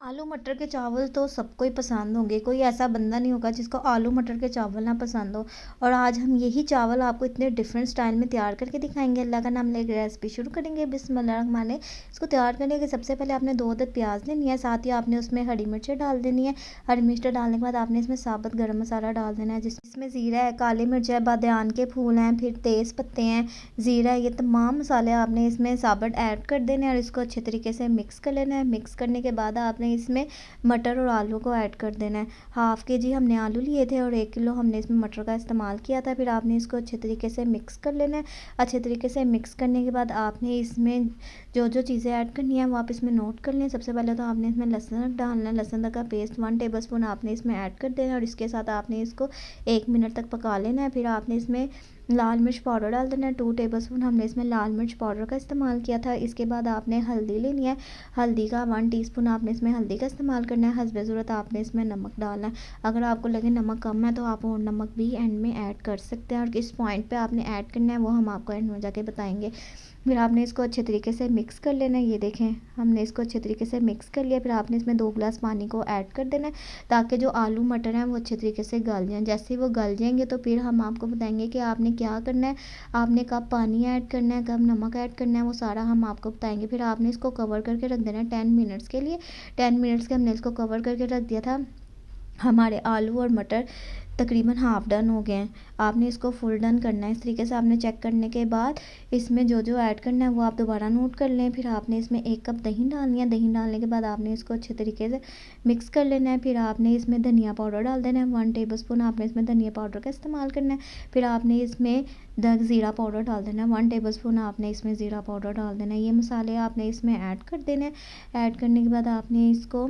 आलू मटर के चावल तो सबको ही पसंद होंगे। कोई ऐसा बंदा नहीं होगा जिसको आलू मटर के चावल ना पसंद हो। और आज हम यही चावल आपको इतने डिफरेंट स्टाइल में तैयार करके दिखाएंगे। अल्लाह का नाम लेकर रेसिपी शुरू करेंगे। बिस्मिल्लाह। इसको तैयार करने के सबसे पहले आपने 2 अदद प्याज लेनी है। साथ ही आपने उसमें हरी मिर्चें डाल देनी है। हरी मिर्च डालने के बाद आपने इसमें साबुत गर्म मसाला डाल देना है, जिसमें ज़ीरा है, काली मिर्च है, बादयान के फूल हैं, फिर तेज़ पत्ते हैं, ज़ीरा है। ये तमाम मसाले आपने इसमें साबुत ऐड कर देने हैं और इसको अच्छे तरीके से मिक्स कर लेना है। मिक्स करने के बाद आपने इसमें मटर और आलू को ऐड कर देना है। हाफ़ के जी हमने आलू लिए थे और 1 किलो हमने इसमें मटर का इस्तेमाल किया था। फिर आपने इसको अच्छे तरीके से मिक्स कर लेना है। अच्छे तरीके से मिक्स करने के बाद आपने इसमें जो जो चीज़ें ऐड करनी है वो आप इसमें नोट कर लें। सबसे पहले तो आपने इसमें लहसुन डालना है। लहसुन का पेस्ट 1 टेबलस्पून आपने इसमें ऐड कर देना है और इसके साथ आपने इसको 1 मिनट तक पका लेना है। फिर आपने इसमें लाल मिर्च पाउडर डाल देना है। 2 टेबलस्पून हमने इसमें लाल मिर्च पाउडर का इस्तेमाल किया था। इसके बाद आपने हल्दी लेनी है। हल्दी का 1 टीस्पून आपने इसमें हल्दी का इस्तेमाल करना है। हस्बे ज़रूरत आपने इसमें नमक डालना है। अगर आपको लगे नमक कम है तो आप और नमक भी एंड में ऐड कर सकते हैं और किस पॉइंट पे आपने ऐड करना है वो हम आपको एंड में जाके बताएंगे। फिर आपने इसको अच्छे तरीके से मिक्स कर लेना है। ये देखें, हमने इसको अच्छे तरीके से मिक्स कर लिया। फिर आपने इसमें 2 गिलास पानी को ऐड कर देना है ताकि जो आलू मटर हैं वो अच्छे तरीके से गल जाएँ। जैसे ही वो गल जाएंगे तो फिर हम आपको बताएंगे कि आपने क्या करना है, आपने कब पानी ऐड करना है, कब नमक ऐड करना है, वो सारा हम आपको बताएंगे। फिर आपने इसको कवर करके रख देना है 10 मिनट्स के लिए। 10 मिनट्स के हमने इसको कवर करके रख दिया था। हमारे आलू और मटर तकरीबन हाफ़ डन हो गए हैं। आपने इसको फुल डन करना है। इस तरीके से आपने चेक करने के बाद इसमें जो जो ऐड करना है वो आप दोबारा नोट कर लें। फिर आपने इसमें 1 कप दही डालनी है। दही डालने के बाद आपने इसको अच्छे तरीके से मिक्स कर लेना है। फिर आपने इसमें धनिया पाउडर डाल देना है। 1 टेबलस्पून आपने इसमें धनिया पाउडर का इस्तेमाल करना है। फिर आपने इसमें ज़ीरा पाउडर डाल देना है। 1 टेबलस्पून आपने इसमें ज़ीरा पाउडर डाल देना है। ये मसाले आपने इसमें ऐड कर देने हैं। ऐड करने के बाद आपने इसको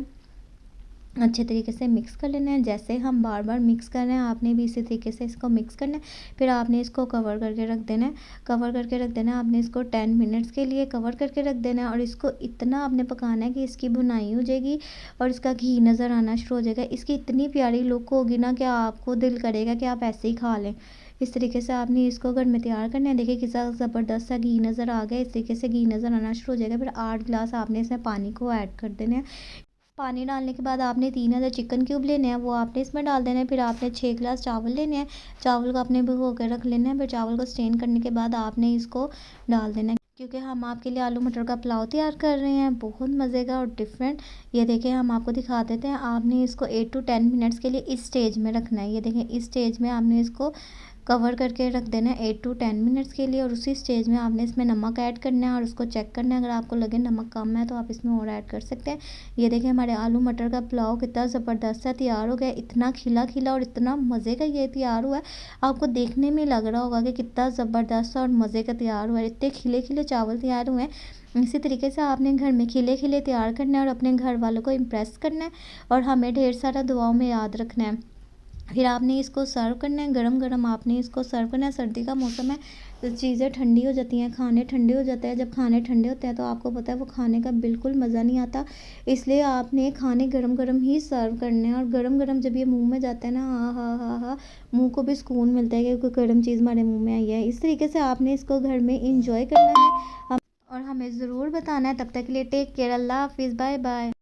अच्छे तरीके से मिक्स कर लेना है। जैसे हम बार बार मिक्स कर रहे हैं आपने भी इसी तरीके से इसको मिक्स करना है। फिर आपने इसको कवर करके रख देना है। कवर करके रख देना है आपने इसको 10 मिनट्स के लिए कवर करके रख देना है और इसको इतना आपने पकाना है कि इसकी भुनाई हो जाएगी और इसका घी नज़र आना शुरू हो जाएगा। इसकी इतनी प्यारी लुक होगी ना कि आपको दिल करेगा कि आप ऐसे ही खा लें। इस तरीके से आपने इसको घर में तैयार करना है। देखिए कितना ज़बरदस्त सा घी नज़र आ गया। इस तरीके से घी नज़र आना शुरू हो जाएगा। फिर 8 गिलास आपने इसमें पानी को ऐड कर देना है। पानी डालने के बाद आपने 3 अदद चिकन क्यूब लेने हैं, वो आपने इसमें डाल देना है। फिर आपने 6 गिलास चावल लेने हैं। चावल को आपने भिगो कर रख लेना है। फिर चावल को स्ट्रेन करने के बाद आपने इसको डाल देना है, क्योंकि हम आपके लिए आलू मटर का पुलाव तैयार कर रहे हैं, बहुत मज़े का और डिफरेंट। ये देखें, हम आपको दिखा देते हैं। आपने इसको 8 to 10 मिनट्स के लिए इस स्टेज में रखना है। ये देखें, इस स्टेज में आपने इसको कवर करके रख देना है 8 to 10 मिनट्स के लिए। और उसी स्टेज में आपने इसमें नमक ऐड करना है और उसको चेक करना है। अगर आपको लगे नमक कम है तो आप इसमें और ऐड कर सकते हैं। ये देखें, हमारे आलू मटर का पुलाव कितना ज़बरदस्त सा तैयार हो गया। इतना खिला खिला और इतना मज़े का ये तैयार हुआ है, आपको देखने में लग रहा होगा कि कितना ज़बरदस्त सा और मज़े का तैयार हुआ है। इतने खिले खिले चावल तैयार हुए हैं। इसी तरीके से आपने घर में खिले खिले तैयार करना है और अपने घर वालों को इम्प्रेस करना है और हमें ढेर सारा दुआओं में याद रखना है। फिर आपने इसको सर्व करना है गरम गरम। आपने इसको सर्व करना है। सर्दी का मौसम है तो चीज़ें ठंडी हो जाती हैं, खाने ठंडे हो जाते हैं। जब खाने ठंडे होते हैं तो आपको पता है वो खाने का बिल्कुल मज़ा नहीं आता। इसलिए आपने खाने गरम गरम ही सर्व करने हैं और गरम गरम जब ये मुंह में जाता है ना, हाँ हाँ हाँ हाँ, मुंह को भी सुकून मिलता है कि कोई गर्म चीज़ हमारे मुंह में आई है। इस तरीके से आपने इसको घर में इंजॉय करना है और हमें ज़रूर बताना है। तब तक के लिए टेक केयर। अल्लाह हाफिज़, बाय बाय।